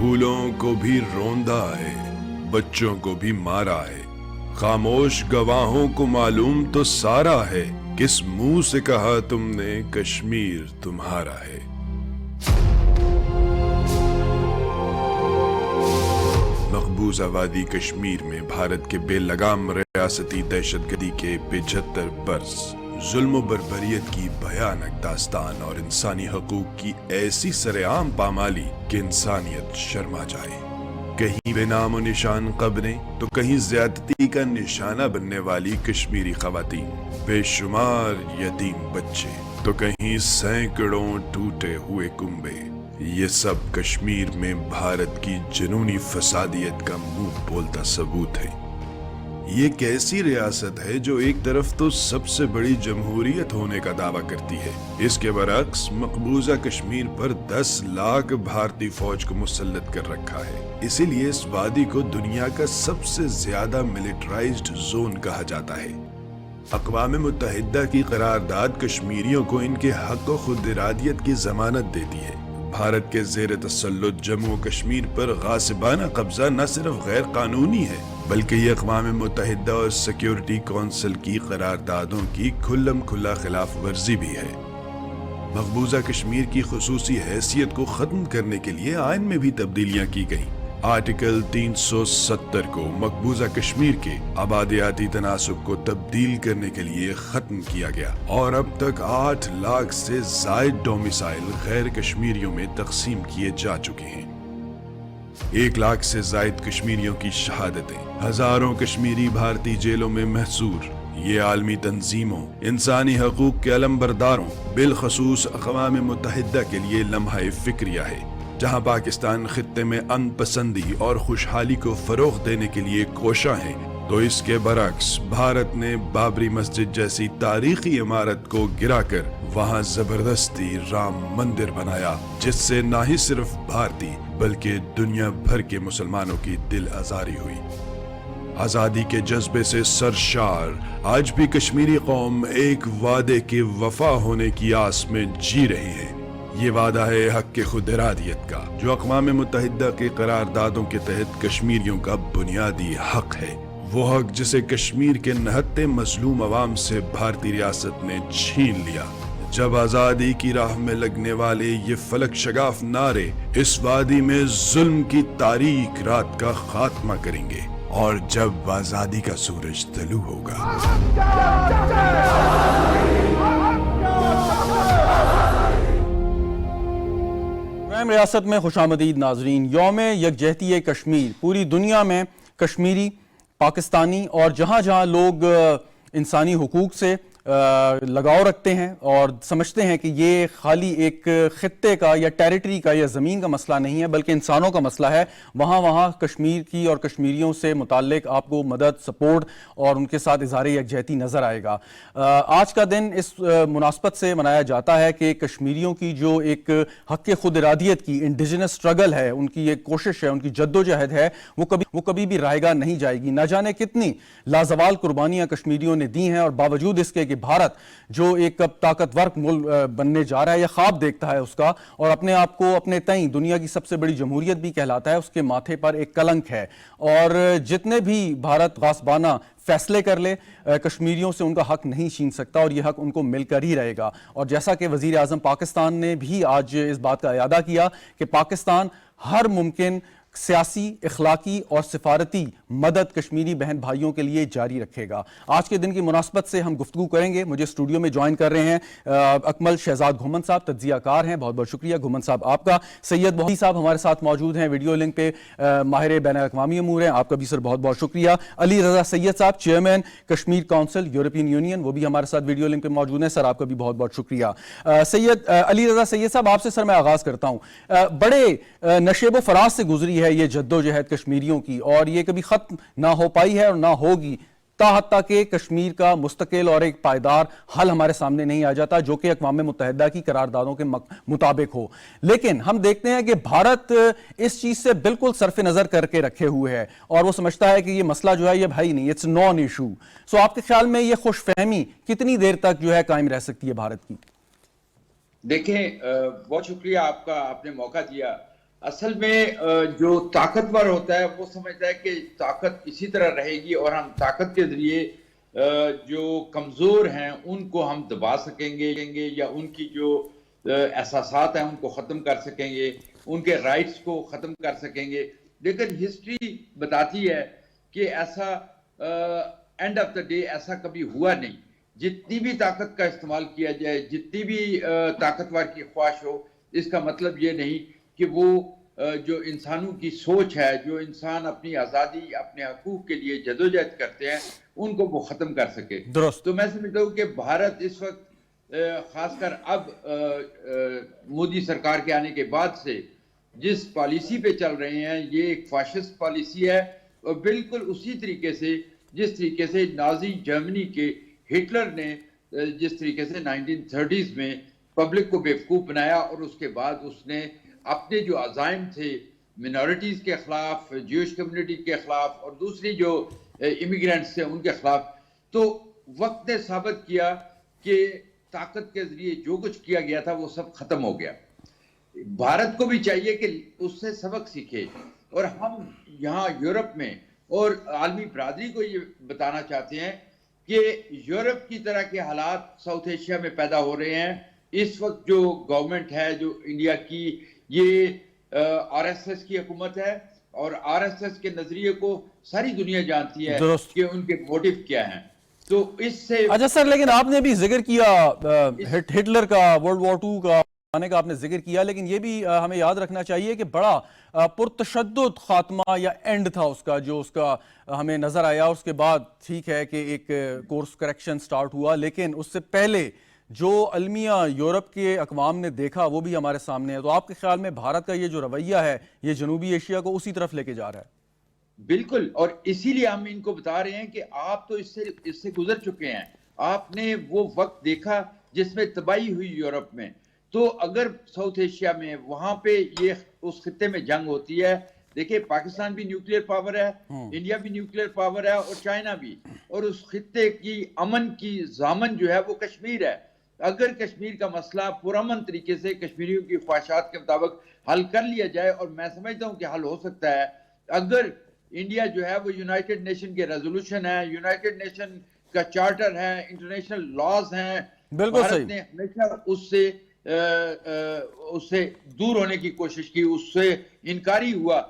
پھولوں کو بھی روندا ہے، بچوں کو بھی مارا ہے، خاموش گواہوں کو معلوم تو سارا ہے، کس منہ سے کہا تم نے کشمیر تمہارا ہے۔ مقبوضہ وادی کشمیر میں بھارت کے بے لگام ریاستی دہشت گردی کے 75 برس، ظلم و بربریت کی بھیانک داستان اور انسانی حقوق کی ایسی سرعام پامالی کہ انسانیت شرما جائے۔ کہیں بے نام و نشان قبریں تو کہیں زیادتی کا نشانہ بننے والی کشمیری خواتین، بے شمار یتیم بچے تو کہیں سینکڑوں ٹوٹے ہوئے کنبے، یہ سب کشمیر میں بھارت کی جنونی فسادیت کا منہ بولتا ثبوت ہے۔ یہ کیسی ریاست ہے جو ایک طرف تو سب سے بڑی جمہوریت ہونے کا دعویٰ کرتی ہے، اس کے برعکس مقبوضہ کشمیر پر 10 لاکھ بھارتی فوج کو مسلط کر رکھا ہے۔ اسی لیے اس وادی کو دنیا کا سب سے زیادہ ملٹرائزڈ زون کہا جاتا ہے۔ اقوام متحدہ کی قرارداد کشمیریوں کو ان کے حق و خود ارادیت کی ضمانت دیتی ہے۔ بھارت کے زیر تسلط جموں و کشمیر پر غاصبانہ قبضہ نہ صرف غیر قانونی ہے بلکہ یہ اقوام متحدہ اور سیکیورٹی کونسل کی قراردادوں کی کھلم کھلا خلاف ورزی بھی ہے۔ مقبوضہ کشمیر کی خصوصی حیثیت کو ختم کرنے کے لیے آئین میں بھی تبدیلیاں کی گئیں۔ آرٹیکل 370 کو مقبوضہ کشمیر کے آبادیاتی تناسب کو تبدیل کرنے کے لیے ختم کیا گیا اور اب تک 8 لاکھ سے زائد ڈومیسائل غیر کشمیریوں میں تقسیم کیے جا چکے ہیں۔ 1 لاکھ سے زائد کشمیریوں کی شہادتیں، ہزاروں کشمیری بھارتی جیلوں میں محصور، یہ عالمی تنظیموں، انسانی حقوق کے علمبرداروں، بالخصوص اقوام متحدہ کے لیے لمحہ فکریہ ہے۔ جہاں پاکستان خطے میں امن پسندی اور خوشحالی کو فروغ دینے کے لیے کوشاں ہے، تو اس کے برعکس بھارت نے بابری مسجد جیسی تاریخی عمارت کو گرا کر وہاں زبردستی رام مندر بنایا، جس سے نہ ہی صرف بھارتی بلکہ دنیا بھر کے مسلمانوں کی دل آزاری ہوئی۔ آزادی کے جذبے سے سرشار آج بھی کشمیری قوم ایک وعدے کے وفا ہونے کی آس میں جی رہی ہے۔ یہ وعدہ ہے حق کے خود ارادیت کا، جو اقوام متحدہ کے قراردادوں کے تحت کشمیریوں کا بنیادی حق ہے، وہ حق جسے کشمیر کے نہتے مظلوم عوام سے بھارتی ریاست نے چھین لیا۔ جب آزادی کی راہ میں لگنے والے یہ فلک شگاف نعرے اس وادی میں ظلم کی تاریک رات کا خاتمہ کریں گے، اور جب آزادی کا سورج طلوع ہوگا۔ ریاست میں خوش آمدید ناظرین۔ یوم یکجہتی کشمیر پوری دنیا میں کشمیری، پاکستانی اور جہاں جہاں لوگ انسانی حقوق سے لگاؤ رکھتے ہیں اور سمجھتے ہیں کہ یہ خالی ایک خطے کا یا ٹیریٹری کا یا زمین کا مسئلہ نہیں ہے بلکہ انسانوں کا مسئلہ ہے، وہاں کشمیر کی اور کشمیریوں سے متعلق آپ کو مدد، سپورٹ اور ان کے ساتھ اظہار یکجہتی نظر آئے گا۔ آج کا دن اس مناسبت سے منایا جاتا ہے کہ کشمیریوں کی جو ایک حق خود ارادیت کی انڈیجنس سٹرگل ہے، ان کی ایک کوشش ہے، ان کی جدوجہد ہے، وہ کبھی بھی رائے گاہ نہیں جائے گی۔ نہ جانے کتنی لازوال قربانیاں کشمیریوں نے دی ہیں، اور باوجود اس کے کہ بھارت جو ایک طاقتور ملک بننے جا رہا ہے یا خواب دیکھتا ہے اس کا، اور اپنے آپ کو اپنے تئیں دنیا کی سب سے بڑی جمہوریت بھی کہلاتا ہے، اس کے ماتھے پر ایک کلنک ہے۔ اور جتنے بھی بھارت غاصبانہ فیصلے کر لے، کشمیریوں سے ان کا حق نہیں چھین سکتا، اور یہ حق ان کو مل کر ہی رہے گا۔ اور جیسا کہ وزیر اعظم پاکستان نے بھی آج اس بات کا اعادہ کیا کہ پاکستان ہر ممکن سیاسی، اخلاقی اور سفارتی مدد کشمیری بہن بھائیوں کے لیے جاری رکھے گا۔ آج کے دن کی مناسبت سے ہم گفتگو کریں گے۔ مجھے اسٹوڈیو میں جوائن کر رہے ہیں اکمل شہزاد گھومن صاحب، تجزیہ کار ہیں، بہت بہت شکریہ گھومن صاحب آپ کا۔ سید بہتی صاحب ہمارے ساتھ موجود ہیں، ویڈیو لنک پہ ماہر بین الاقوامی امور ہیں، آپ کا بھی سر بہت بہت شکریہ۔ علی رضا سید صاحب، chairman Kashmir council European union, وہ بھی ہمارے ساتھ ویڈیو لنک پہ موجود ہیں، سر آپ کا بھی بہت بہت شکریہ۔ سید علی رضا سید صاحب، آپ سے سر میں آغاز کرتا ہوں۔ بڑے نشیب و فراز سے گزری ہے یہ جدوجہد کشمیریوں کی، اور یہ کبھی ختم نہ ہو پائی ہے اور نہ ہوگی تاحتیٰ کہ کشمیر کا مستقل اور ایک پائیدار حل ہمارے سامنے نہیں آ جاتا جو کہ اقوام متحدہ کی قراردادوں کے مطابق ہو۔ لیکن ہم دیکھتے ہیں کہ بھارت اس چیز سے بالکل صرف نظر کر کے رکھے ہوئے ہے، اور وہ سمجھتا ہے کہ یہ مسئلہ جو ہے یہ بھائی نہیں، اٹس نان ایشو۔ سو آپ کے خیال میں یہ خوش فہمی کتنی دیر تک جو ہے قائم رہ سکتی ہے بھارت کی؟ دیکھیں، بہت شکریہ آپ کا، آپ نے موقع دیا۔ اصل میں جو طاقتور ہوتا ہے وہ سمجھتا ہے کہ طاقت اسی طرح رہے گی اور ہم طاقت کے ذریعے جو کمزور ہیں ان کو ہم دبا سکیں گے یا ان کی جو احساسات ہیں ان کو ختم کر سکیں گے، ان کے رائٹس کو ختم کر سکیں گے. لیکن ہسٹری بتاتی ہے کہ ایسا اینڈ آف دا ڈے ایسا کبھی ہوا نہیں. جتنی بھی طاقت کا استعمال کیا جائے، جتنی بھی طاقتور کی خواہش ہو، اس کا مطلب یہ نہیں کہ وہ جو انسانوں کی سوچ ہے، جو انسان اپنی آزادی، اپنے حقوق کے لیے جدوجہد کرتے ہیں، ان کو وہ ختم کر سکے. درست. تو میں سمجھتا ہوں کہ بھارت اس وقت خاص کر اب مودی سرکار کے آنے کے بعد سے جس پالیسی پہ چل رہے ہیں، یہ ایک فاشسٹ پالیسی ہے، اور بالکل اسی طریقے سے جس طریقے سے نازی جرمنی کے ہٹلر نے جس طریقے سے 1930s میں پبلک کو بیوقوف بنایا، اور اس کے بعد اس نے اپنے جو عزائم تھے منورٹیز کے خلاف، جیوش کمیونٹی کے خلاف اور دوسری جو امیگرینٹس تھے ان کے خلاف، تو وقت نے ثابت کیا کہ طاقت کے ذریعے جو کچھ کیا گیا تھا وہ سب ختم ہو گیا. بھارت کو بھی چاہیے کہ اس سے سبق سیکھے، اور ہم یہاں یورپ میں اور عالمی برادری کو یہ بتانا چاہتے ہیں کہ یورپ کی طرح کے حالات ساؤتھ ایشیا میں پیدا ہو رہے ہیں. اس وقت جو گورنمنٹ ہے جو انڈیا کی، یہ آر ایس ایس کی حکومت ہے، اور آر ایس ایس کے نظریے کو ساری دنیا جانتی ہے کہ ان کے موٹیو کیا ہیں. تو اس سے اچھا سر، لیکن آپ نے بھی ذکر کیا ہٹلر کا، ورلڈ وار 2 کا آنے کا آپ نے ذکر کیا، لیکن یہ بھی ہمیں یاد رکھنا چاہیے کہ بڑا پرتشدد خاتمہ یا اینڈ تھا اس کا، جو اس کا ہمیں نظر آیا. اس کے بعد ٹھیک ہے کہ ایک کورس کریکشن سٹارٹ ہوا، لیکن اس سے پہلے جو المیہ یورپ کے اقوام نے دیکھا وہ بھی ہمارے سامنے ہے. تو آپ کے خیال میں بھارت کا یہ جو رویہ ہے یہ جنوبی ایشیا کو اسی طرف لے کے جا رہا ہے؟ بالکل، اور اسی لیے ہم ان کو بتا رہے ہیں کہ آپ تو اس سے گزر چکے ہیں. آپ نے وہ وقت دیکھا جس میں تباہی ہوئی یورپ میں. تو اگر ساؤتھ ایشیا میں وہاں پہ یہ اس خطے میں جنگ ہوتی ہے، دیکھیں پاکستان بھی نیوکلیر پاور ہے، انڈیا بھی نیوکلیر پاور ہے، اور چائنا بھی، اور اس خطے کی امن کی ضامن جو ہے وہ کشمیر ہے. اگر کشمیر کا مسئلہ پرامن طریقے سے کشمیریوں کی خواہشات کے مطابق حل کر لیا جائے، اور میں سمجھتا ہوں کہ حل ہو سکتا ہے اگر انڈیا جو ہے وہ یونائٹڈ نیشن کے ریزولوشن ہے، یونائٹڈ نیشن کا چارٹر ہے، انٹرنیشنل لاز ہیں. بھارت نے ہمیشہ اس سے دور ہونے کی کوشش کی، اس سے انکاری ہوا.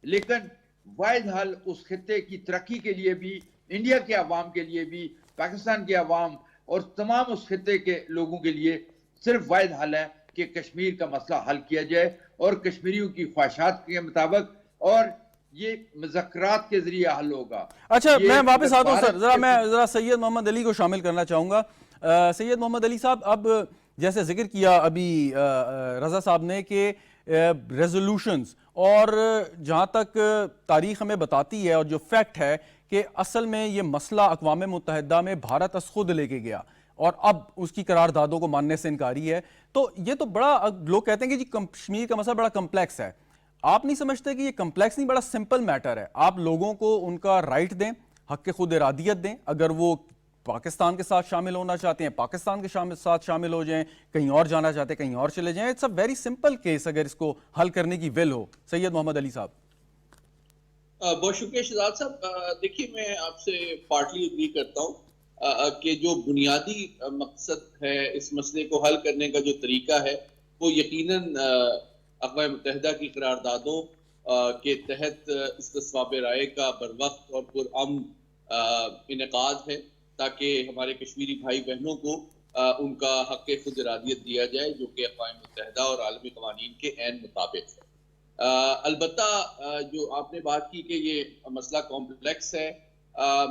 لیکن واحد حل اس خطے کی ترقی کے لیے بھی، انڈیا کے عوام کے لیے بھی، پاکستان کے عوام اور تمام اس خطے کے لوگوں کے لیے صرف واحد حل ہے کہ کشمیر کا مسئلہ حل کیا جائے، اور کشمیریوں کی خواہشات کے مطابق، اور یہ مذاکرات کے ذریعے حل ہوگا. اچھا میں واپس آتا ہوں سر، میں ذرا سید محمد علی کو شامل کرنا چاہوں گا. سید محمد علی صاحب، اب جیسے ذکر کیا ابھی رضا صاحب نے کہ ریزولوشنز، اور جہاں تک تاریخ ہمیں بتاتی ہے اور جو فیکٹ ہے کہ اصل میں یہ مسئلہ اقوام متحدہ میں بھارت از خود لے کے گیا اور اب اس کی قراردادوں کو ماننے سے انکاری ہے. تو یہ تو بڑا، لوگ کہتے ہیں کہ جی کشمیر کا مسئلہ بڑا کمپلیکس ہے. آپ نہیں سمجھتے کہ یہ کمپلیکس نہیں، بڑا سمپل میٹر ہے؟ آپ لوگوں کو ان کا رائٹ دیں، حق خود ارادیت دیں. اگر وہ پاکستان کے ساتھ شامل ہونا چاہتے ہیں پاکستان کے ساتھ شامل ہو جائیں، کہیں اور جانا چاہتے ہیں کہیں اور چلے جائیں. It's a very simple case اگر اس کو حل کرنے کی ول ہو. سید محمد علی صاحب. بہت شکریہ شہزاد صاحب. دیکھیے میں آپ سے پارٹلی اگری کرتا ہوں کہ جو بنیادی مقصد ہے اس مسئلے کو حل کرنے کا جو طریقہ ہے وہ یقیناً اقوام متحدہ کی قراردادوں کے تحت استصواب رائے کا بروقت اور پرامن انعقاد ہے، تاکہ ہمارے کشمیری بھائی بہنوں کو ان کا حق خود ارادیت دیا جائے، جو کہ اقوام متحدہ اور عالمی قوانین کے عین مطابق ہے. البتہ جو آپ نے بات کی کہ یہ مسئلہ کمپلیکس ہے،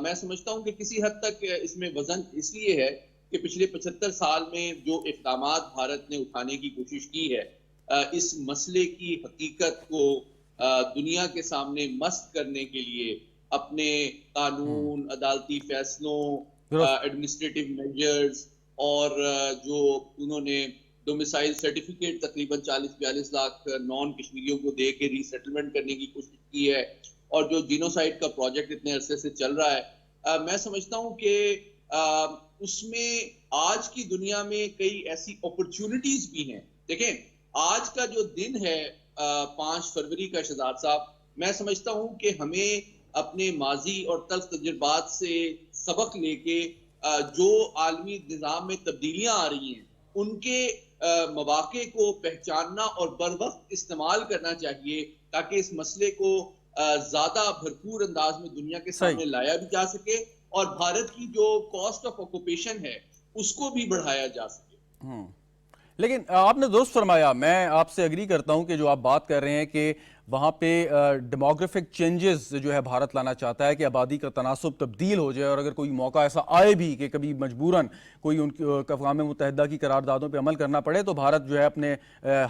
میں سمجھتا ہوں کہ کسی حد تک اس میں وزن اس لیے ہے کہ پچھلے 75 سال میں جو اقدامات بھارت نے اٹھانے کی کوشش کی ہے اس مسئلے کی حقیقت کو دنیا کے سامنے مست کرنے کے لیے اپنے قانون، عدالتی فیصلوں، ایڈمنسٹریٹو میجرز، اور جو انہوں نے ڈومیسائل سرٹیفکیٹ تقریباً 40-42 لاکھ نان کشمیریوں کو دے کے ری سیٹلمنٹ کرنے کی کوشش کی ہے، اور جو جینوسائیڈ کا پروجیکٹ اتنے عرصے سے چل رہا ہے، میں سمجھتا ہوں کہ اس میں آج کی دنیا میں کئی ایسی اپرچونٹیز بھی ہیں. دیکھیں آج کا جو دن ہے 5 فروری کا شہزاد صاحب، میں سمجھتا ہوں کہ ہمیں اپنے ماضی اور تلخ تجربات سے سبق لے کے جو عالمی نظام میں تبدیلیاں آ رہی ہیں ان کے مواقع کو پہچاننا اور بر وقت استعمال کرنا چاہیے تاکہ اس مسئلے کو زیادہ بھرپور انداز میں دنیا کے سامنے لایا بھی جا سکے اور بھارت کی جو کاسٹ آف آکوپیشن ہے اس کو بھی بڑھایا جا سکے۔ لیکن آپ نے درست فرمایا، میں آپ سے اگری کرتا ہوں کہ جو آپ بات کر رہے ہیں کہ وہاں پہ ڈیموگرافک چینجز جو ہے بھارت لانا چاہتا ہے کہ آبادی کا تناسب تبدیل ہو جائے، اور اگر کوئی موقع ایسا آئے بھی کہ کبھی مجبوراً کوئی ان اقوام متحدہ کی قراردادوں پہ عمل کرنا پڑے تو بھارت جو ہے اپنے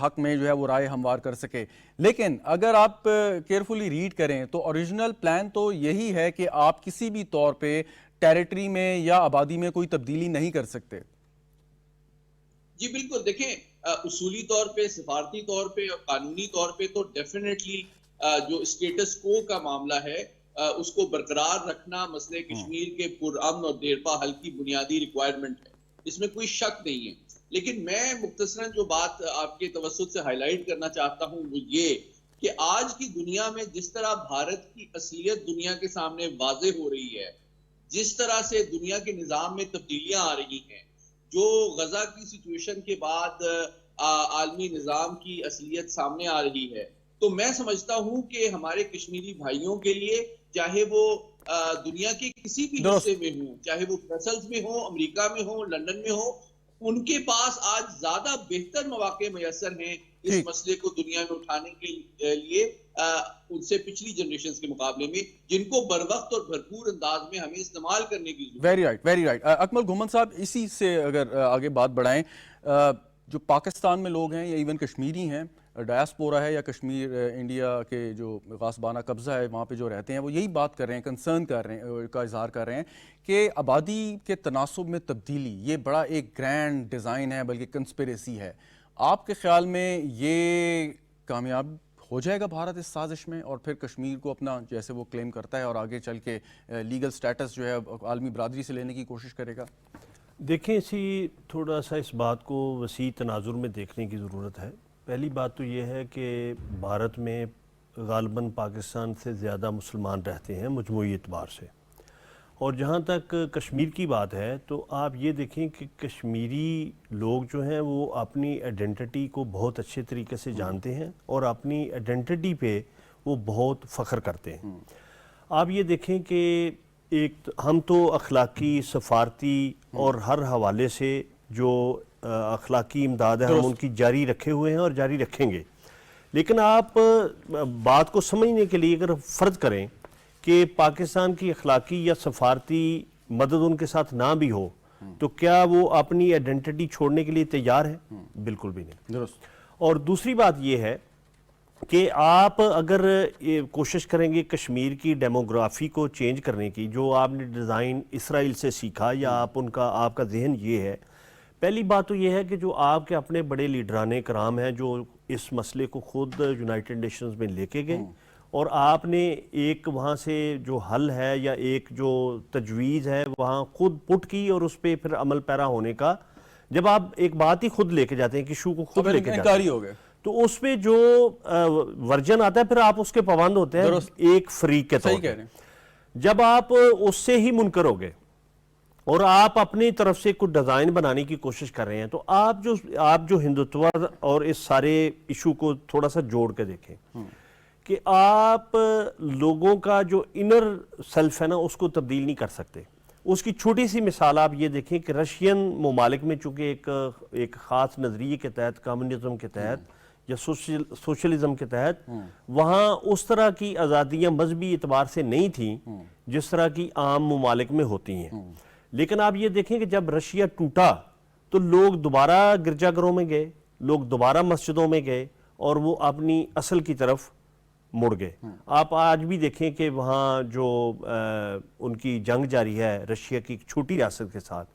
حق میں جو ہے وہ رائے ہموار کر سکے۔ لیکن اگر آپ کیئرفلی ریڈ کریں تو اوریجنل پلان تو یہی ہے کہ آپ کسی بھی طور پہ ٹیریٹری میں یا آبادی میں کوئی تبدیلی نہیں کر سکتے۔ جی بالکل، دیکھیں اصولی طور پہ، سفارتی طور پہ اور قانونی طور پہ تو ڈیفینیٹلی جو اسٹیٹس کو کا معاملہ ہے اس کو برقرار رکھنا مسئلہ کشمیر کے پرامن اور دیرپا حل کی بنیادی ریکوائرمنٹ ہے، اس میں کوئی شک نہیں ہے۔ لیکن میں مختصراً جو بات آپ کے توسط سے ہائی لائٹ کرنا چاہتا ہوں وہ یہ کہ آج کی دنیا میں جس طرح بھارت کی اصلیت دنیا کے سامنے واضح ہو رہی ہے، جس طرح سے دنیا کے نظام میں تبدیلیاں آ رہی ہیں، جو غزہ کی سچویشن کے بعد عالمی نظام کی اصلیت سامنے آ رہی ہے، تو میں سمجھتا ہوں کہ ہمارے کشمیری بھائیوں کے لیے، چاہے وہ دنیا کے کسی بھی حصے میں ہوں، چاہے وہ برسلز میں ہوں، امریکہ میں ہوں، لندن میں ہوں، ان کے پاس آج زیادہ بہتر مواقع میسر ہیں اس مسئلے کو دنیا میں اٹھانے کے لیے ان سے پچھلی جنریشنز کے مقابلے میں، جن کو بر وقت اور بھرپور انداز میں ہمیں استعمال کرنے کی ضرورت ہے۔ Very right, very right. Akmal Ghuman صاحب، اسی سے اگر آگے بات بڑھائیں، جو پاکستان میں لوگ ہیں یا ایون کشمیری ہیں، ڈائسپورا ہے یا کشمیر انڈیا کے جو غاصبانہ قبضہ ہے وہاں پہ جو رہتے ہیں، وہ یہی بات کر رہے ہیں، کنسرن کر رہے ہیں، کا اظہار کر رہے ہیں کہ آبادی کے تناسب میں تبدیلی یہ بڑا ایک گرینڈ ڈیزائن ہے، بلکہ کنسپریسی ہے۔ آپ کے خیال میں یہ کامیاب ہو جائے گا بھارت اس سازش میں، اور پھر کشمیر کو اپنا جیسے وہ کلیم کرتا ہے اور آگے چل کے لیگل سٹیٹس جو ہے عالمی برادری سے لینے کی کوشش کرے گا؟ دیکھیں، تھوڑا سا اس بات کو وسیع تناظر میں دیکھنے کی ضرورت ہے۔ پہلی بات تو یہ ہے کہ بھارت میں غالباً پاکستان سے زیادہ مسلمان رہتے ہیں مجموعی اعتبار سے، اور جہاں تک کشمیر کی بات ہے تو آپ یہ دیکھیں کہ کشمیری لوگ جو ہیں وہ اپنی آئیڈینٹی کو بہت اچھے طریقے سے جانتے ہیں اور اپنی آئیڈینٹی پہ وہ بہت فخر کرتے ہیں۔ آپ یہ دیکھیں کہ ہم تو اخلاقی، سفارتی اور ہر حوالے سے جو اخلاقی امداد ہے ہم ان کی جاری رکھے ہوئے ہیں اور جاری رکھیں گے، لیکن آپ بات کو سمجھنے کے لیے اگر فرض کریں کہ پاکستان کی اخلاقی یا سفارتی مدد ان کے ساتھ نہ بھی ہو تو کیا وہ اپنی آئیڈینٹی چھوڑنے کے لیے تیار ہیں؟ بالکل بھی نہیں۔ درست۔ اور دوسری بات یہ ہے کہ آپ اگر کوشش کریں گے کشمیر کی ڈیموگرافی کو چینج کرنے کی، جو آپ نے ڈیزائن اسرائیل سے سیکھا یا آپ کا ذہن یہ ہے، پہلی بات تو یہ ہے کہ جو آپ کے اپنے بڑے لیڈران کرام ہیں جو اس مسئلے کو خود یونائٹڈ نیشنز میں لے کے گئے، اور آپ نے ایک وہاں سے جو حل ہے یا ایک جو تجویز ہے وہاں خود پٹ کی، اور اس پہ پھر عمل پیرا ہونے کا، جب آپ ایک بات ہی خود لے کے جاتے ہیں، ایشو کو خود لے کے جاتے ہیں، تو اس پہ جو ورژن آتا ہے پھر آپ اس کے پابند ہوتے ہیں ایک فریق کے طور پر۔ جب آپ اس سے ہی منکر ہو گئے اور آپ اپنی طرف سے کچھ ڈیزائن بنانے کی کوشش کر رہے ہیں، تو آپ جو ہندوتوا اور اس سارے ایشو کو تھوڑا سا جوڑ کے دیکھیں کہ آپ لوگوں کا جو انر سیلف ہے نا اس کو تبدیل نہیں کر سکتے۔ اس کی چھوٹی سی مثال آپ یہ دیکھیں کہ رشین ممالک میں چونکہ ایک خاص نظریے کے تحت، کمیونزم کے تحت یا سوشلزم کے تحت، وہاں اس طرح کی آزادیاں مذہبی اعتبار سے نہیں تھیں جس طرح کی عام ممالک میں ہوتی ہیں۔ لیکن آپ یہ دیکھیں کہ جب رشیا ٹوٹا تو لوگ دوبارہ گرجا گھروں میں گئے، لوگ دوبارہ مسجدوں میں گئے اور وہ اپنی اصل کی طرف مڑ گئے۔ آپ آج بھی دیکھیں کہ وہاں جو ان کی جنگ جاری ہے رشیا کی ایک چھوٹی ریاست کے ساتھ،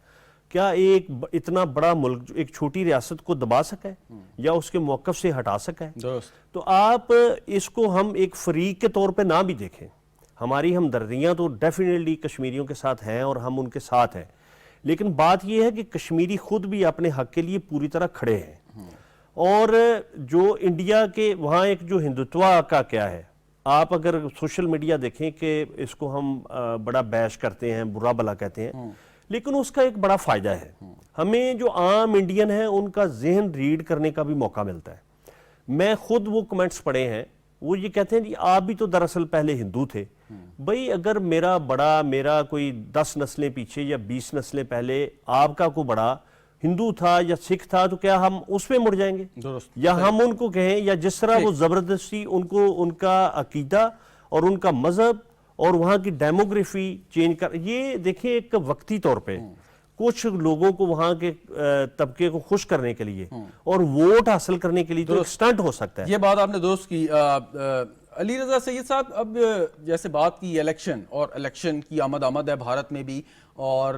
کیا ایک اتنا بڑا ملک ایک چھوٹی ریاست کو دبا سکا ہے یا اس کے موقف سے ہٹا سکا ہے؟ تو آپ اس کو ہم ایک فریق کے طور پہ نہ بھی دیکھیں، ہماری ہمدردیاں تو ڈیفینیٹلی کشمیریوں کے ساتھ ہیں اور ہم ان کے ساتھ ہیں، لیکن بات یہ ہے کہ کشمیری خود بھی اپنے حق کے لیے پوری طرح کھڑے ہیں، اور جو انڈیا کے وہاں ایک جو ہندوتوا کا کیا ہے، آپ اگر سوشل میڈیا دیکھیں کہ اس کو ہم بڑا بیش کرتے ہیں، برا بلا کہتے ہیں، لیکن اس کا ایک بڑا فائدہ ہے، ہمیں جو عام انڈین ہیں ان کا ذہن ریڈ کرنے کا بھی موقع ملتا ہے۔ میں خود وہ کمنٹس پڑھے ہیں، وہ یہ کہتے ہیں جی آپ بھی تو دراصل پہلے ہندو تھے، بھئی اگر میرا کوئی 10 نسلیں پیچھے یا 20 نسلیں پہلے آپ کا کوئی بڑا ہندو تھا یا سکھ تھا تو کیا ہم اس پہ مڑ جائیں گے؟ یا ہم ان کو کہیں، یا جس طرح وہ زبردستی ان کا عقیدہ اور ان کا مذہب اور وہاں کی ڈیموگرافی چینج کر، یہ دیکھیں ایک وقتی طور پہ کچھ لوگوں کو وہاں کے طبقے کو خوش کرنے کے لیے اور ووٹ حاصل کرنے کے لیے تو سٹنٹ ہو سکتا ہے۔ یہ بات آپ نے درست کی۔ علی رضا سید صاحب، اب جیسے بات کی الیکشن، اور الیکشن کی آمد ہے بھارت میں بھی، اور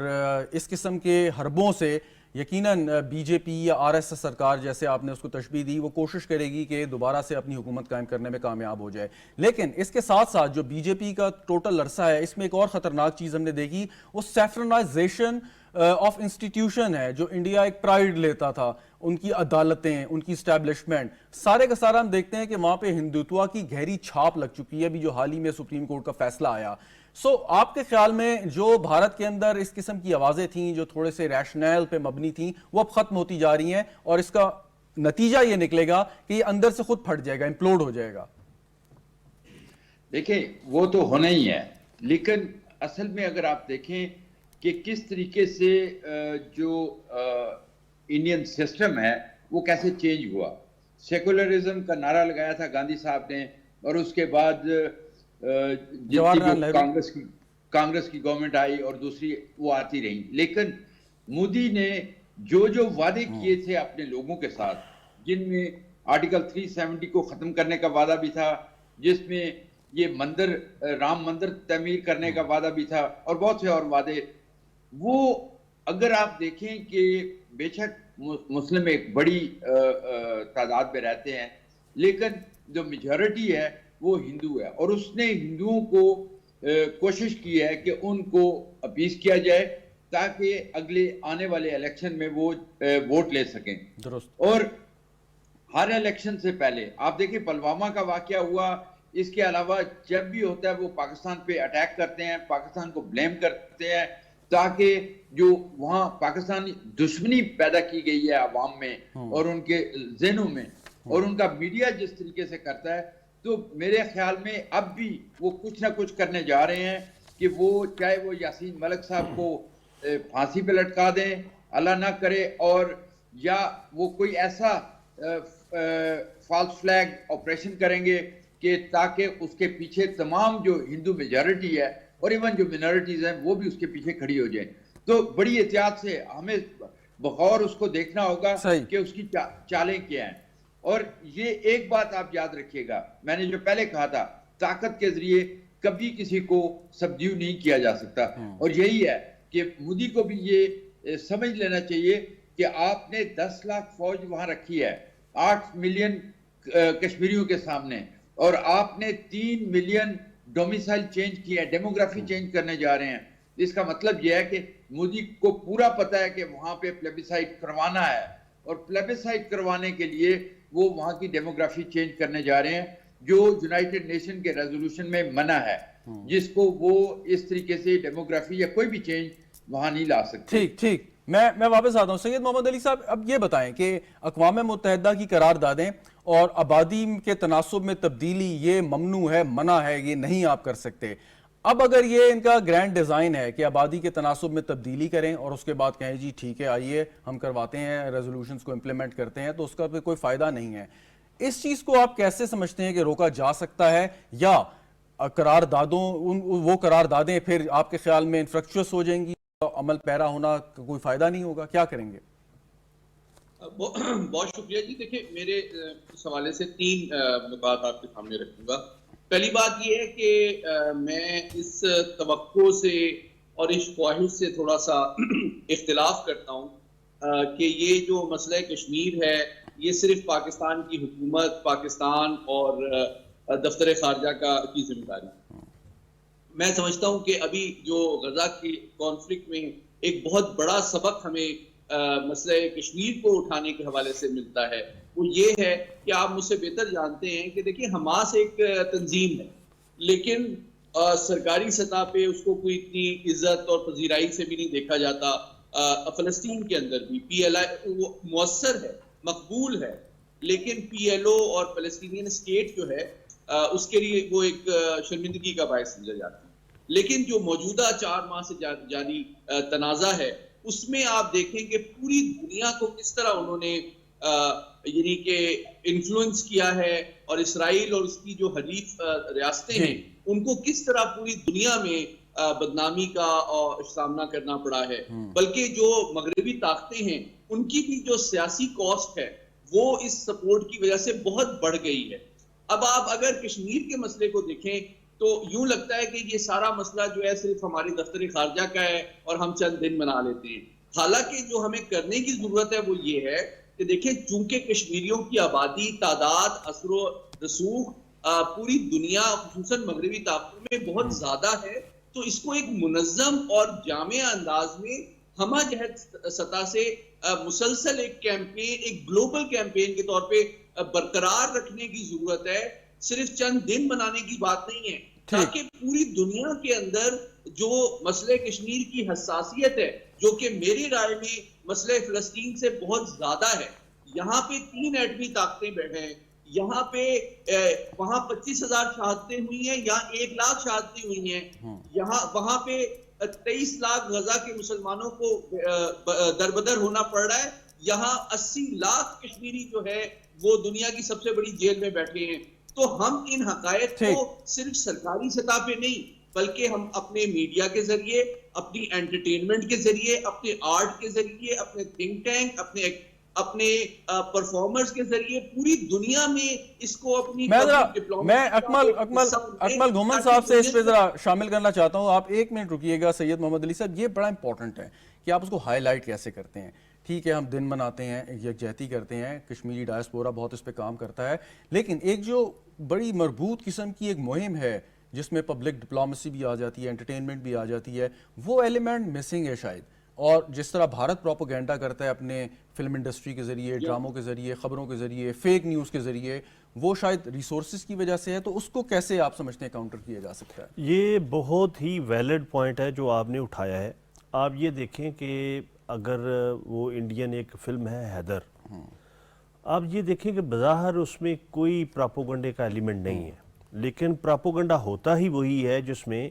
اس قسم کے حربوں سے یقیناً بی جے پی یا آر ایس ایس سرکار، جیسے آپ نے اس کو تشبیہ دی، وہ کوشش کرے گی کہ دوبارہ سے اپنی حکومت قائم کرنے میں کامیاب ہو جائے۔ لیکن اس کے ساتھ ساتھ جو بی جے پی کا ٹوٹل عرصہ ہے، اس میں ایک اور خطرناک چیز ہم نے دیکھی، وہ سیفرنائزیشن آف انسٹیٹیوشن ہے، جو انڈیا ایک پرائیڈ لیتا تھا، ان کی عدالتیں، ان کی اسٹیبلشمنٹ، سارے کا سارا ہم دیکھتے ہیں کہ وہاں پہ ہندوتوا کی گہری چھاپ لگ چکی ہے، ابھی جو حال ہی میں سپریم کورٹ کا فیصلہ آیا۔ آپ کے خیال میں جو بھارت کے اندر اس قسم کی آوازیں تھیں جو تھوڑے سے ریشنل پہ مبنی تھیں، وہ اب ختم ہوتی جا رہی ہیں، اور اس کا نتیجہ یہ نکلے گا کہ یہ اندر سے خود پھٹ جائے گا، امپلوڈ ہو جائے گا؟ دیکھیں وہ تو ہونا ہی ہے، لیکن اصل میں اگر آپ دیکھیں کہ کس طریقے سے جو انڈین سسٹم ہے وہ کیسے چینج ہوا۔ سیکولرزم کا نعرہ لگایا تھا گاندھی صاحب نے، اور اس کے بعد کانگریس کی گورنمنٹ آئی اور دوسری وہ آتی رہی، لیکن مودی نے جو وعدے کیے تھے اپنے لوگوں کے ساتھ، جن میں آرٹیکل 370 کو ختم کرنے کا وعدہ بھی تھا، جس میں یہ رام مندر تعمیر کرنے کا وعدہ بھی تھا، اور بہت سے اور وعدے، وہ اگر آپ دیکھیں کہ بے شک مسلم ایک بڑی تعداد میں رہتے ہیں، لیکن جو میجورٹی ہے وہ ہندو ہے، اور اس نے ہندوؤں کو کوشش کی ہے کہ ان کو اپیز کیا جائے تاکہ اگلے آنے والے الیکشن میں وہ ووٹ لے سکیں۔ درست۔ اور ہر الیکشن سے پہلے آپ دیکھیں پلوامہ کا واقعہ ہوا، اس کے علاوہ جب بھی ہوتا ہے وہ پاکستان پہ اٹیک کرتے ہیں، پاکستان کو بلیم کرتے ہیں، تاکہ جو وہاں پاکستانی دشمنی پیدا کی گئی ہے عوام میں اور ان کے ذہنوں میں، اور ان کا میڈیا جس طریقے سے کرتا ہے، تو میرے خیال میں اب بھی وہ کچھ نہ کچھ کرنے جا رہے ہیں کہ وہ چاہے وہ یاسین ملک صاحب کو پھانسی پہ لٹکا دیں، اللہ نہ کرے، اور یا وہ کوئی ایسا فالس فلیگ آپریشن کریں گے کہ تاکہ اس کے پیچھے تمام جو ہندو میجارٹی ہے اور ایون جو منارٹیز ہیں وہ بھی اس کے پیچھے کھڑی ہو جائیں۔ تو بڑی احتیاط سے ہمیں بغور اس کو دیکھنا ہوگا کہ اس کی چالیں کیا ہیں۔ اور یہ ایک بات آپ یاد رکھیے گا، میں نے جو پہلے کہا تھا، طاقت کے ذریعے کبھی کسی کو سبڈیو نہیں کیا جا سکتا، اور یہی ہے کہ مودی کو بھی یہ سمجھ لینا چاہیے کہ آپ نے 10 لاکھ فوج وہاں رکھی ہے 8 ملین کشمیریوں کے سامنے، اور آپ نے 3 ملین ڈومیسائل چینج کیا ہے، ڈیموگرافی چینج کرنے جا رہے ہیں۔ اس کا مطلب یہ ہے کہ مودی کو پورا پتہ ہے کہ وہاں پہ پلیبیسائٹ کروانا ہے، اور پلیبیسائٹ کروانے کے لیے وہ وہاں کی ڈیموگرافی چینج کرنے جا رہے ہیں، جو یونائٹڈ نیشن کے ریزولوشن میں منع ہے، جس کو وہ اس طریقے سے ڈیموگرافی یا کوئی بھی چینج وہاں نہیں لا سکتے۔ ٹھیک، میں واپس آتا ہوں۔ سید محمد علی صاحب، اب یہ بتائیں کہ اقوام متحدہ کی قراردادیں اور آبادی کے تناسب میں تبدیلی یہ ممنوع ہے، منع ہے، یہ نہیں آپ کر سکتے۔ اب اگر یہ ان کا گرینڈ ڈیزائن ہے کہ آبادی کے تناسب میں تبدیلی کریں اور اس کے بعد کہیں جی ٹھیک ہے آئیے ہم کرواتے ہیں، ریزولوشنز کو امپلیمنٹ کرتے ہیں، تو اس کا کوئی فائدہ نہیں ہے۔ اس چیز کو آپ کیسے سمجھتے ہیں کہ روکا جا سکتا ہے، یا وہ قراردادیں پھر آپ کے خیال میں انفریکچوس ہو جائیں گی، عمل پیرا ہونا کوئی فائدہ نہیں ہوگا؟ کیا کریں گے؟ بہت شکریہ جی۔ دیکھیں میرے اس حوالے سے 3 نکات آپ کے سامنے رکھوں گا۔ پہلی بات یہ ہے کہ میں اس توقع سے اور اس خواہش سے تھوڑا سا اختلاف کرتا ہوں کہ یہ جو مسئلہ کشمیر ہے یہ صرف پاکستان کی حکومت، پاکستان اور دفتر خارجہ کی ذمہ داری۔ میں سمجھتا ہوں کہ ابھی جو غزہ کے کانفلکٹ میں ایک بہت بڑا سبق ہمیں مسئلہ کشمیر کو اٹھانے کے حوالے سے ملتا ہے وہ یہ ہے کہ آپ مجھ سے بہتر جانتے ہیں کہ دیکھیں حماس ایک تنظیم ہے، لیکن سرکاری سطح پہ اس کو کوئی اتنی عزت اور پذیرائی سے بھی نہیں دیکھا جاتا۔ فلسطین کے اندر بھی پی ایل آئی وہ مؤثر ہے، مقبول ہے، لیکن پی ایل او اور فلسطینین اسٹیٹ جو ہے اس کے لیے وہ ایک شرمندگی کا باعث سمجھا جاتا ہے۔ لیکن جو موجودہ 4 ماہ سے جاری تنازع ہے اس میں آپ دیکھیں کہ پوری دنیا کو کس طرح انہوں نے یعنی کہ انفلوئنس کیا ہے، اور اسرائیل اور اس کی جو حلیف ریاستیں ہیں ان کو کس طرح پوری دنیا میں بدنامی کا سامنا کرنا پڑا ہے، بلکہ جو مغربی طاقتیں ہیں ان کی بھی جو سیاسی کاسٹ ہے وہ اس سپورٹ کی وجہ سے بہت بڑھ گئی ہے۔ اب آپ اگر کشمیر کے مسئلے کو دیکھیں تو یوں لگتا ہے کہ یہ سارا مسئلہ جو ہے صرف ہمارے دفتر خارجہ کا ہے اور ہم چند دن منا لیتے ہیں، حالانکہ جو ہمیں کرنے کی ضرورت ہے وہ یہ ہے کہ دیکھیں چونکہ کشمیریوں کی آبادی، تعداد، اثر و رسوخ پوری دنیا خصوصاً مغربی طاقتوں میں بہت زیادہ ہے، تو اس کو ایک منظم اور جامع انداز میں ہمہ جہت سطح سے مسلسل ایک کیمپین، ایک گلوبل کیمپین کے طور پہ برقرار رکھنے کی ضرورت ہے، صرف چند دن منانے کی بات نہیں ہے، تاکہ پوری دنیا کے اندر جو مسئلہ کشمیر کی حساسیت ہے، جو کہ میری رائے میں مسئلہ فلسطین سے بہت زیادہ ہے، یہاں پہ 3 ایٹمی طاقتیں بیٹھے ہیں، یہاں پہ وہاں 25,000 شہادتیں ہوئی ہیں، یہاں 1 لاکھ شہادتیں ہوئی ہیں، وہاں پہ 23 لاکھ غزہ کے مسلمانوں کو دربدر ہونا پڑ رہا ہے، یہاں 80 لاکھ کشمیری جو ہے وہ دنیا کی سب سے بڑی جیل میں بیٹھے ہیں۔ تو ہم ان حقائق کو صرف سرکاری سطح پہ نہیں بلکہ ہم اپنے میڈیا کے ذریعے، اپنی انٹرٹینمنٹ کے ذریعے، اپنے آرٹ کے ذریعے، اپنے تھنک ٹینک، اپنے پرفارمرز کے ذریعے پوری دنیا میں اس کو اپنی میں اکمل گھومن صاحب سے اس پہ ذرا شامل کرنا چاہتا ہوں۔ آپ 1 منٹ رکیے گا سید محمد علی صاحب، یہ بڑا امپورٹنٹ ہے کہ آپ اس کو ہائی لائٹ کیسے کرتے ہیں۔ ٹھیک ہے ہم دن مناتے ہیں، یکجہتی کرتے ہیں، کشمیری ڈائسپورا بہت اس پہ کام کرتا ہے، لیکن ایک جو بڑی مربوط قسم کی ایک مہم ہے جس میں پبلک ڈپلومیسی بھی آ جاتی ہے، انٹرٹینمنٹ بھی آ جاتی ہے، وہ ایلیمنٹ مسنگ ہے شاید۔ اور جس طرح بھارت پروپیگنڈا کرتا ہے اپنے فلم انڈسٹری کے ذریعے، ڈراموں کے ذریعے، خبروں کے ذریعے، فیک نیوز کے ذریعے، وہ شاید ریسورسز کی وجہ سے ہے، تو اس کو کیسے آپ سمجھتے ہیں کاؤنٹر کیا جا سکتا ہے؟ یہ بہت ہی ویلڈ پوائنٹ ہے جو آپ نے اٹھایا ہے۔ آپ یہ دیکھیں کہ اگر وہ انڈین ایک فلم ہے حیدر، آپ یہ دیکھیں کہ بظاہر اس میں کوئی پراپوگنڈے کا ایلیمنٹ نہیں ہے، لیکن پراپوگنڈا ہوتا ہی وہی ہے جس میں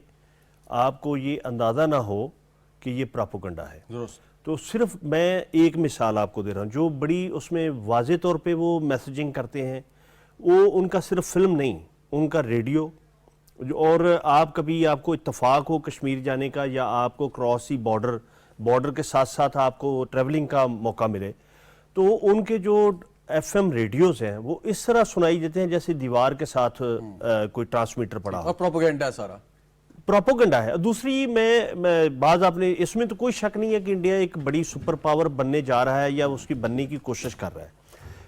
آپ کو یہ اندازہ نہ ہو کہ یہ پراپوگنڈا ہے۔ تو صرف میں ایک مثال آپ کو دے رہا ہوں، جو بڑی اس میں واضح طور پہ وہ میسیجنگ کرتے ہیں، وہ ان کا صرف فلم نہیں، ان کا ریڈیو، اور آپ کبھی آپ کو اتفاق ہو کشمیر جانے کا یا آپ کو کراس سی بارڈر کے ساتھ ساتھ آپ کو ٹریولنگ کا موقع ملے، تو ان کے جو ایف ایم ریڈیوز ہیں وہ اس طرح سنائی دیتے ہیں جیسے دیوار کے ساتھ کوئی ٹرانسمیٹر پڑا ہو، اور پروپیگنڈا ہے سارا، پروپیگنڈا ہے۔ دوسری میں بعض آپ نے اس میں تو کوئی شک نہیں ہے کہ انڈیا ایک بڑی سپر پاور بننے جا رہا ہے یا اس کی بننے کی کوشش کر رہا ہے،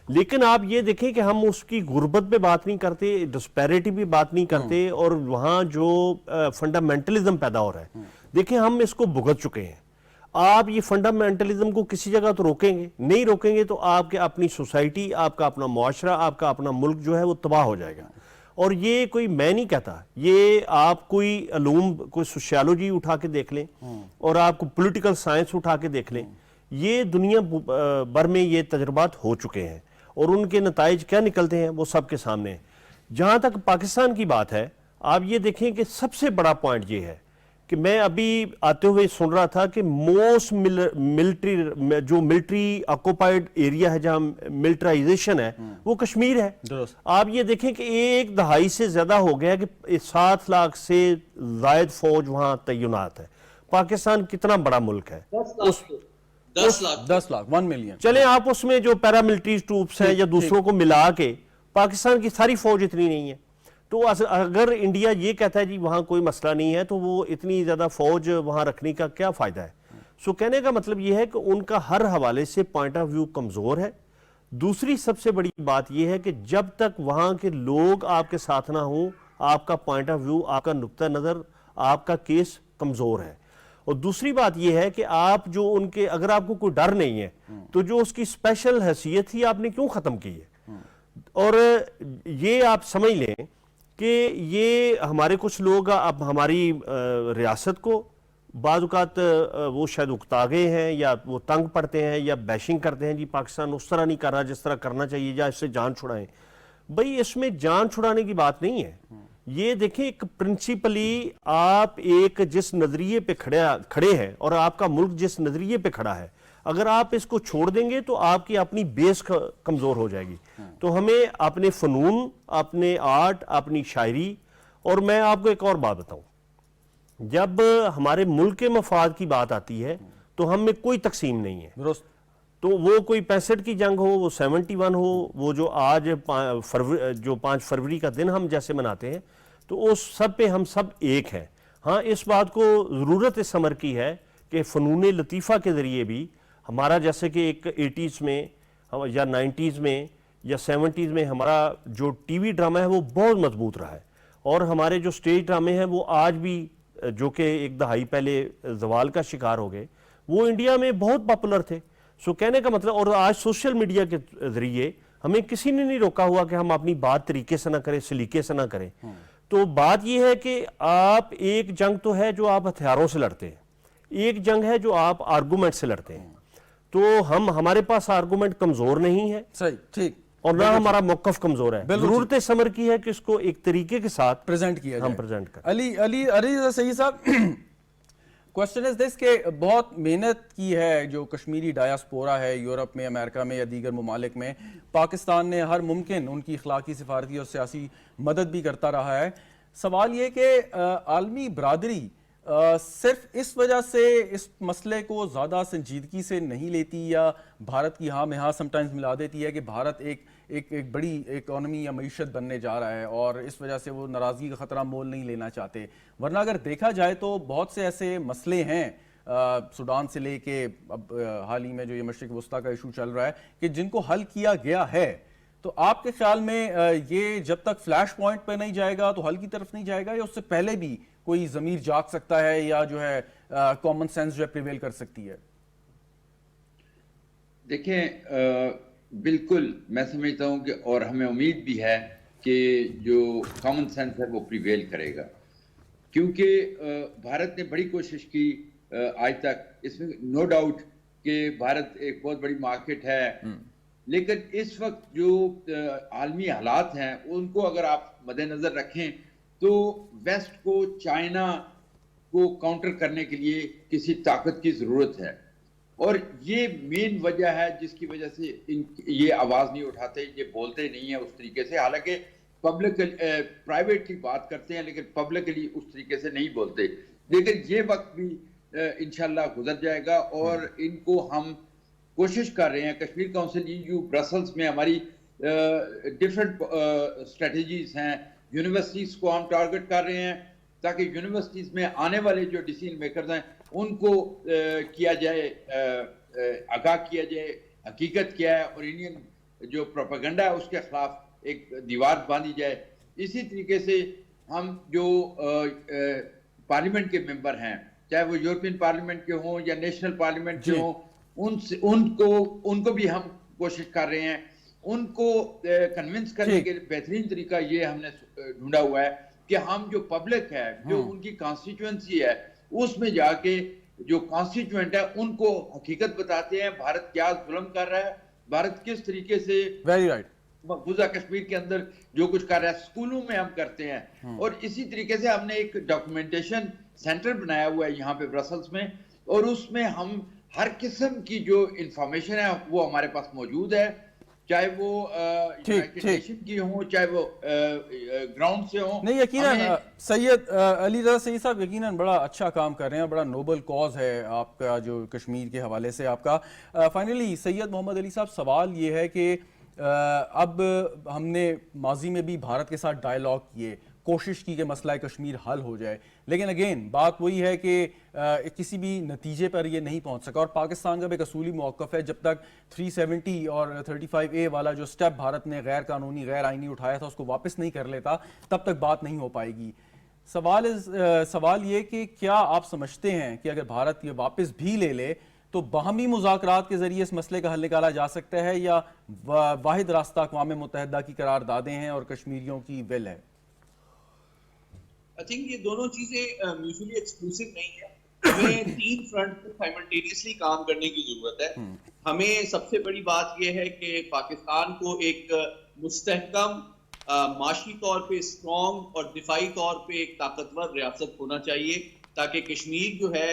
لیکن آپ یہ دیکھیں کہ ہم اس کی غربت پہ بات نہیں کرتے، ڈسپیرٹی پہ بات نہیں کرتے، اور وہاں جو فنڈامنٹلزم پیدا ہو رہا ہے، دیکھیں ہم اس کو بھگت چکے ہیں۔ آپ یہ فنڈامنٹلزم کو کسی جگہ تو روکیں گے نہیں، روکیں گے تو آپ کے اپنی سوسائٹی، آپ کا اپنا معاشرہ، آپ کا اپنا ملک جو ہے وہ تباہ ہو جائے گا۔ اور یہ کوئی میں نہیں کہتا، یہ آپ کوئی علوم، کوئی سوشیالوجی اٹھا کے دیکھ لیں اور آپ کو پولیٹیکل سائنس اٹھا کے دیکھ لیں، یہ دنیا بھر میں یہ تجربات ہو چکے ہیں، اور ان کے نتائج کیا نکلتے ہیں وہ سب کے سامنے ہیں۔ جہاں تک پاکستان کی بات ہے، آپ یہ دیکھیں کہ سب سے بڑا پوائنٹ یہ ہے کہ میں ابھی آتے ہوئے سن رہا تھا کہ موسٹ ملٹری آکوپائڈ ایریا ہے، جہاں ملٹرائزیشن ہے، وہ کشمیر ہے۔ آپ یہ دیکھیں کہ 1 دہائی سے زیادہ ہو گیا کہ 7 لاکھ سے زائد فوج وہاں تعینات ہے۔ پاکستان کتنا بڑا ملک ہے، 10 لاکھ 1 ملین، چلیں آپ اس میں جو پیراملٹری ٹروپس ہیں یا دوسروں کو ملا کے، پاکستان کی ساری فوج اتنی نہیں ہے۔ تو اگر انڈیا یہ کہتا ہے جی وہاں کوئی مسئلہ نہیں ہے، تو وہ اتنی زیادہ فوج وہاں رکھنے کا کیا فائدہ ہے؟ سو کہنے کا مطلب یہ ہے کہ ان کا ہر حوالے سے پوائنٹ آف ویو کمزور ہے۔ دوسری سب سے بڑی بات یہ ہے کہ جب تک وہاں کے لوگ آپ کے ساتھ نہ ہوں، آپ کا پوائنٹ آف ویو، آپ کا نقطہ نظر، آپ کا کیس کمزور ہے۔ اور دوسری بات یہ ہے کہ آپ جو ان کے اگر آپ کو کوئی ڈر نہیں ہے تو جو اس کی اسپیشل حیثیت تھی آپ نے کیوں ختم کی ہے؟ اور یہ آپ سمجھ لیں کہ یہ ہمارے کچھ لوگ اب ہماری ریاست کو بعض اوقات وہ شاید اکتا گئے ہیں یا وہ تنگ پڑتے ہیں یا بیشنگ کرتے ہیں، جی پاکستان اس طرح نہیں کر رہا جس طرح کرنا چاہیے، یا اس سے جان چھڑائیں. بھئی اس میں جان چھڑانے کی بات نہیں ہے. یہ دیکھیں ایک پرنسپلی آپ ایک جس نظریے پہ کھڑے ہیں اور آپ کا ملک جس نظریے پہ کھڑا ہے، اگر آپ اس کو چھوڑ دیں گے تو آپ کی اپنی بیس کمزور ہو جائے گی. تو ہمیں اپنے فنون، اپنے آرٹ، اپنی شاعری، اور میں آپ کو ایک اور بات بتاؤں، جب ہمارے ملک کے مفاد کی بات آتی ہے تو ہم میں کوئی تقسیم نہیں ہے. درست. تو وہ کوئی 65 کی جنگ ہو، وہ 71 ہو، وہ جو آج 5 فروری کا دن ہم جیسے مناتے ہیں، تو اس سب پہ ہم سب ایک ہیں. ہاں اس بات کو ضرورت اس عمر کی ہے کہ فنون لطیفہ کے ذریعے بھی ہمارا، جیسے کہ ایک 80s میں یا 90s میں یا 70s میں ہمارا جو ٹی وی ڈرامہ ہے وہ بہت مضبوط رہا ہے، اور ہمارے جو سٹیج ڈرامے ہیں وہ آج بھی، جو کہ ایک دہائی پہلے زوال کا شکار ہو گئے، وہ انڈیا میں بہت پاپولر تھے. سو کہنے کا مطلب، اور آج سوشل میڈیا کے ذریعے ہمیں کسی نے نہیں روکا ہوا کہ ہم اپنی بات طریقے سے نہ کریں، سلیقے سے نہ کریں. تو بات یہ ہے کہ آپ، ایک جنگ تو ہے جو آپ ہتھیاروں سے لڑتے ہیں، ایک جنگ ہے جو آپ آرگومنٹ سے لڑتے ہیں. تو ہمارے پاس آرگومنٹ کمزور نہیں ہے، صحیح، ٹھیک، اور نہ ہمارا موقف کمزور ہے. ضرورت سمر کی ہے کہ اس کو ایک طریقے کے ساتھ پریزنٹ کیا جائے. ہم پریزنٹ کریں. علی سعید صاحب، کوشچن از دس کہ بہت محنت کی ہے جو کشمیری ڈایاسپورا ہے یورپ میں، امریکہ میں یا دیگر ممالک میں. پاکستان نے ہر ممکن ان کی اخلاقی، سفارتی اور سیاسی مدد بھی کرتا رہا ہے. سوال یہ کہ عالمی برادری صرف اس وجہ سے اس مسئلے کو زیادہ سنجیدگی سے نہیں لیتی، یا بھارت کی ہاں میں ہاں سمٹائمز ملا دیتی ہے کہ بھارت ایک بڑی اکانومی یا معیشت بننے جا رہا ہے اور اس وجہ سے وہ ناراضگی کا خطرہ مول نہیں لینا چاہتے. ورنہ اگر دیکھا جائے تو بہت سے ایسے مسئلے ہیں سوڈان سے لے کے اب حال ہی میں جو یہ مشرق وسطیٰ کا ایشو چل رہا ہے کہ جن کو حل کیا گیا ہے. تو آپ کے خیال میں یہ جب تک فلیش پوائنٹ پہ نہیں جائے گا تو حل کی طرف نہیں جائے گا، یا اس سے پہلے بھی کوئی ضمیر جاگ سکتا ہے یا جو ہے کامن سینس جو ہے پریویل کر سکتی ہے؟ دیکھیں، بالکل میں سمجھتا ہوں کہ، اور ہمیں امید بھی ہے کہ جو کامن سینس ہے وہ پریویل کرے گا، کیونکہ بھارت نے بڑی کوشش کی آج تک. اس میں نو ڈاؤٹ کہ بھارت ایک بہت بڑی مارکیٹ ہے، لیکن اس وقت جو عالمی حالات ہیں ان کو اگر آپ مد نظر رکھیں تو ویسٹ کو، چائنا کو کاؤنٹر کرنے کے لیے کسی طاقت کی ضرورت ہے. اور یہ مین وجہ ہے جس کی وجہ سے یہ آواز نہیں اٹھاتے، یہ بولتے نہیں ہیں اس طریقے سے. حالانکہ پبلک پرائیویٹ کی بات کرتے ہیں لیکن پبلکلی اس طریقے سے نہیں بولتے. لیکن یہ وقت بھی انشاءاللہ گزر جائے گا، اور ان کو ہم کوشش کر رہے ہیں. کشمیر کونسل EU برسلز میں ہماری ڈیفرنٹ اسٹریٹجیز ہیں. یونیورسٹیز کو ہم ٹارگٹ کر رہے ہیں تاکہ یونیورسٹیز میں آنے والے جو ڈیسیژن میکرز ہیں ان کو کیا جائے، آگاہ کیا جائے حقیقت کیا ہے، اور انڈین جو پروپیگنڈا ہے اس کے خلاف ایک دیوار باندھی جائے. اسی طریقے سے ہم جو پارلیمنٹ کے ممبر ہیں، چاہے وہ یورپین پارلیمنٹ کے ہوں یا نیشنل پارلیمنٹ کے ہوں، ان کو بھی ہم کوشش کر رہے ہیں. ان کو کنونس کرنے کے بہترین طریقہ یہ ہم نے ڈھونڈا ہوا ہے کہ ہم جو پبلک ہے، جو ان کی کانسٹیچوئنسی ہے، اس میں جا کے جو کانسٹیچوئنٹ ہے ان کو حقیقت بتاتے ہیں. بھارت کیا ظلم کر رہا ہے، بھارت کس طریقے سے مقبوضہ کشمیر کے اندر جو کچھ کر رہا ہے، اسکولوں میں ہم کرتے ہیں. اور اسی طریقے سے ہم نے ایک ڈاکومنٹیشن سینٹر بنایا ہوا ہے یہاں پہ برسلز میں، اور اس میں ہم ہر قسم کی جو انفارمیشن ہے وہ ہمارے پاس موجود ہے، چاہے وہ یونائٹڈ نیشن کی ہوں، چاہے وہ گراؤنڈ سے ہوں. نہیں، یقیناً سید علی رضا سعید صاحب یقیناً بڑا اچھا کام کر رہے ہیں، بڑا نوبل کاز ہے آپ کا جو کشمیر کے حوالے سے آپ کا. فائنلی سید محمد علی صاحب، سوال یہ ہے کہ اب ہم نے ماضی میں بھی بھارت کے ساتھ ڈائیلاگ کیے، کوشش کی کہ مسئلہ کشمیر حل ہو جائے، لیکن اگین بات وہی ہے کہ کسی بھی نتیجے پر یہ نہیں پہنچ سکا. اور پاکستان کا بھی ایک اصولی موقف ہے، جب تک 370 اور 35A والا جو سٹیپ بھارت نے غیر قانونی، غیر آئینی اٹھایا تھا اس کو واپس نہیں کر لیتا، تب تک بات نہیں ہو پائے گی. سوال یہ کہ کیا آپ سمجھتے ہیں کہ اگر بھارت یہ واپس بھی لے لے تو باہمی مذاکرات کے ذریعے اس مسئلے کا حل نکالا جا سکتا ہے، یا واحد راستہ اقوام متحدہ کی قراردادیں ہیں اور کشمیریوں کی ول ہے؟ I think یہ دونوں چیزیں میوچولی ایکسکلوسیو نہیں ہیں. ہمیں 3 فرنٹ پہ سائملٹینیسلی کام کرنے کی ضرورت ہے. ہمیں سب سے بڑی بات یہ ہے کہ پاکستان کو ایک مستحکم معاشی طور پہ اسٹرانگ اور دفاعی طور پہ ایک طاقتور ریاست ہونا چاہیے، تاکہ کشمیر جو ہے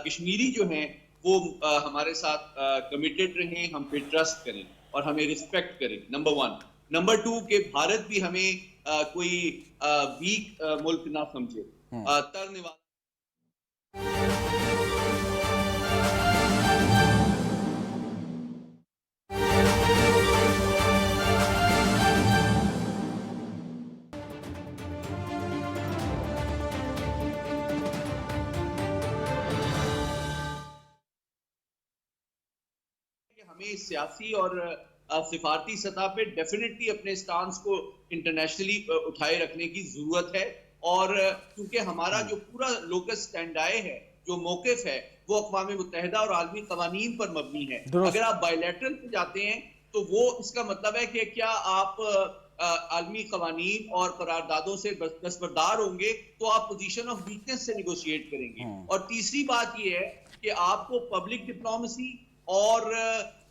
کشمیری جو ہیں وہ ہمارے ساتھ کمیٹڈ رہیں، ہم پہ ٹرسٹ کریں اور ہمیں رسپیکٹ کریں. نمبر 1. نمبر 2 کہ بھارت بھی ہمیں کوئی ویک ملک نہ سمجھے. ترنے والا ہمیں سیاسی اور سفارتی سطح پہ ڈیفینیٹلی اپنے سٹانس کو انٹرنیشنلی اٹھائے رکھنے کی ضرورت ہے. اور کیونکہ ہمارا جو پورا لوکس سٹینڈ آئے ہے، جو موقف ہے، وہ اقوام متحدہ اور عالمی قوانین پر مبنی ہے. اگر آپ بائی لیٹرل پہ جاتے ہیں تو وہ اس کا مطلب ہے کہ کیا آپ عالمی قوانین اور قراردادوں سے دستبردار ہوں گے تو آپ پوزیشن آف ویکنس سے نیگوشیٹ کریں گے. اور تیسری بات یہ ہے کہ آپ کو پبلک ڈپلومیسی اور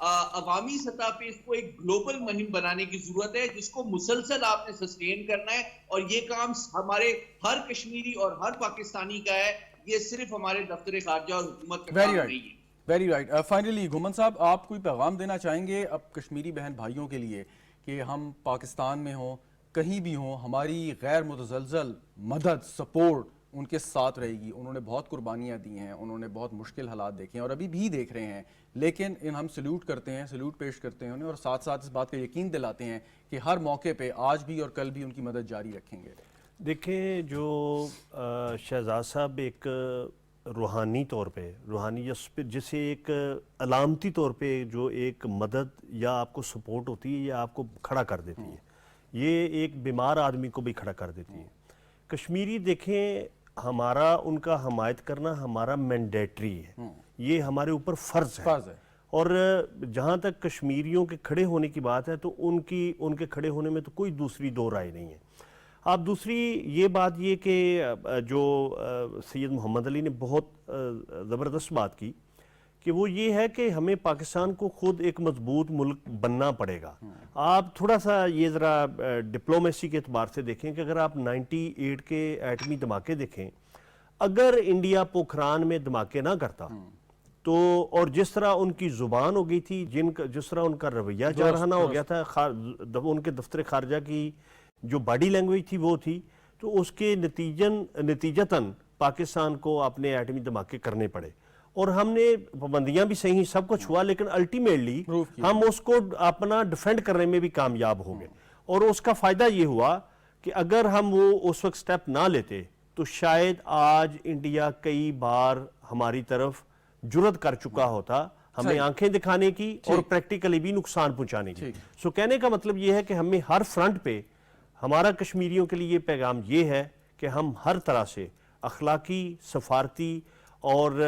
عوامی سطح پہ اس کو ایک گلوبل مہم بنانے کی ضرورت ہے، جس کو مسلسل آپ نے سسٹین کرنا ہے. اور یہ کام ہمارے ہر کشمیری اور ہر پاکستانی کا ہے، یہ صرف ہمارے دفتر خارجہ اور حکومت کا کام نہیں ہے. Very right. فائنلی گھومن صاحب، آپ کوئی پیغام دینا چاہیں گے اب کشمیری بہن بھائیوں کے لیے کہ ہم پاکستان میں ہوں، کہیں بھی ہوں، ہماری غیر متزلزل مدد، سپورٹ ان کے ساتھ رہے گی؟ انہوں نے بہت قربانیاں دی ہیں، انہوں نے بہت مشکل حالات دیکھے ہیں اور ابھی بھی دیکھ رہے ہیں، لیکن ہم سلیوٹ کرتے ہیں، سلیوٹ پیش کرتے ہیں انہیں، اور ساتھ ساتھ اس بات کا یقین دلاتے ہیں کہ ہر موقع پہ آج بھی اور کل بھی ان کی مدد جاری رکھیں گے. دیکھیں، جو شہزاد صاحب ایک روحانی طور پہ، جسے ایک علامتی طور پہ جو ایک مدد یا آپ کو سپورٹ ہوتی ہے یا آپ کو کھڑا کر دیتی ہے، یہ ایک بیمار آدمی کو بھی کھڑا کر دیتی ہے. کشمیری دیکھیں، ہمارا ان کا حمایت کرنا ہمارا مینڈیٹری ہے، یہ ہمارے اوپر فرض ہے. اور جہاں تک کشمیریوں کے کھڑے ہونے کی بات ہے تو ان کے کھڑے ہونے میں تو کوئی دوسری دو رائے نہیں ہے. آپ دوسری یہ بات یہ کہ جو سید محمد علی نے بہت زبردست بات کی کہ وہ یہ ہے کہ ہمیں پاکستان کو خود ایک مضبوط ملک بننا پڑے گا. آپ تھوڑا سا یہ ذرا ڈپلومیسی کے اعتبار سے دیکھیں کہ اگر آپ 98 کے ایٹمی دھماکے دیکھیں، اگر انڈیا پوکھران میں دھماکے نہ کرتا تو، اور جس طرح ان کی زبان ہو گئی تھی، جس طرح ان کا رویہ جارحانہ ہو گیا تھا، ان کے دفتر خارجہ کی جو باڈی لینگویج تھی وہ تھی، تو اس کے نتیجتاً پاکستان کو اپنے ایٹمی دھماکے کرنے پڑے. اور ہم نے پابندیاں بھی صحیح، سب کچھ ہوا، لیکن الٹیمیٹلی ہم اس کو اپنا ڈیفینڈ کرنے میں بھی کامیاب ہو گئے. اور اس کا فائدہ یہ ہوا کہ اگر ہم وہ اس وقت سٹیپ نہ لیتے تو شاید آج انڈیا کئی بار ہماری طرف جرت کر چکا ہوتا ہمیں آنکھیں دکھانے کی اور پریکٹیکلی بھی نقصان پہنچانے کی. سو کہنے کا مطلب یہ ہے کہ ہمیں ہر فرنٹ پہ، ہمارا کشمیریوں کے لیے پیغام یہ ہے کہ ہم ہر طرح سے اخلاقی، سفارتی اور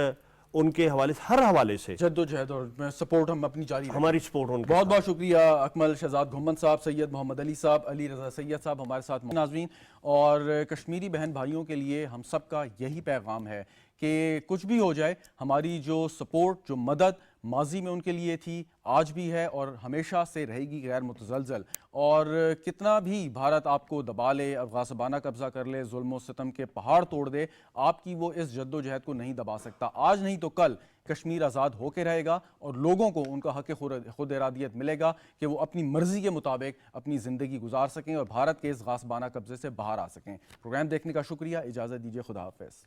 ان کے حوالے سے، ہر حوالے سے جد و جہد اور سپورٹ ہم اپنی جاری رکھیں. ہماری سپورٹ ان کے بہت بہت شکریہ اکمل شہزاد گھومن صاحب، سید محمد علی صاحب، علی رضا سید صاحب ہمارے ساتھ. ناظرین، اور کشمیری بہن بھائیوں کے لیے ہم سب کا یہی پیغام ہے کہ کچھ بھی ہو جائے، ہماری جو سپورٹ، جو مدد ماضی میں ان کے لیے تھی، آج بھی ہے اور ہمیشہ سے رہے گی غیر متزلزل. اور کتنا بھی بھارت آپ کو دبا لے، غاصبانہ قبضہ کر لے، ظلم و ستم کے پہاڑ توڑ دے، آپ کی وہ اس جد و جہد کو نہیں دبا سکتا. آج نہیں تو کل کشمیر آزاد ہو کے رہے گا اور لوگوں کو ان کا حق خود ارادیت ملے گا کہ وہ اپنی مرضی کے مطابق اپنی زندگی گزار سکیں اور بھارت کے اس غاصبانہ قبضے سے باہر آ سکیں. پروگرام دیکھنے کا شکریہ، اجازت دیجیے، خدا حافظ.